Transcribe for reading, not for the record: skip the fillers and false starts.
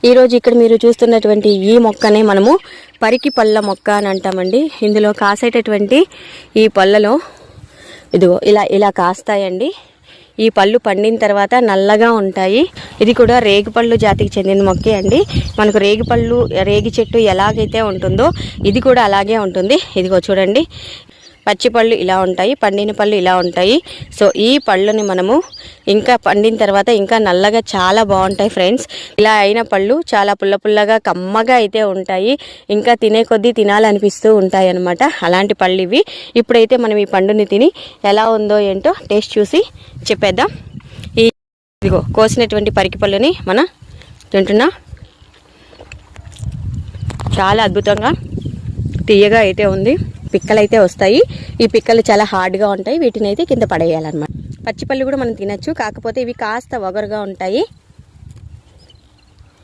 ఈరోజు ఇక్కడ మీరు చూస్తున్నటువంటి ఈ మొక్కనే మనము పరికి పళ్ళ మొక్క అని అంటామండి. ఇందులో కాసేటటువంటి ఈ పళ్ళలో ఇదిగో ఇలా కాస్తాయండి. ఈ పళ్ళు పండిన తర్వాత నల్లగా ఉంటాయి. ఇది కూడా రేగిపళ్ళు జాతికి చెందిన మొక్కే అండి. మనకు రేగి చెట్టు ఎలాగైతే ఉంటుందో ఇది కూడా అలాగే ఉంటుంది. ఇదిగో చూడండి, పచ్చి పళ్ళు ఇలా ఉంటాయి, పండిన పళ్ళు ఇలా ఉంటాయి. సో ఈ పళ్ళుని మనము ఇంకా పండిన తర్వాత ఇంకా నల్లగా చాలా బాగుంటాయి ఫ్రెండ్స్. ఇలా అయిన పళ్ళు చాలా పుల్లగా కమ్మగా అయితే ఉంటాయి. ఇంకా తినే కొద్దీ తినాలనిపిస్తూ ఉంటాయి అన్నమాట. అలాంటి పళ్ళు ఇవి. ఇప్పుడైతే మనం ఈ పండుని తిని ఎలా ఉందో ఏంటో టేస్ట్ చూసి చెప్పేద్దాం. ఇదిగో కోసినటువంటి పరికి పళ్ళుని మనం తింటున్నా. చాలా అద్భుతంగా తీయగా అయితే ఉంది. పిక్కలు అయితే వస్తాయి. ఈ పిక్కలు చాలా హార్డ్గా ఉంటాయి. వీటిని అయితే కింద పడేయాలన్నమాట. పచ్చిపళ్ళు కూడా మనం తినచ్చు, కాకపోతే ఇవి కాస్త వగరుగా ఉంటాయి.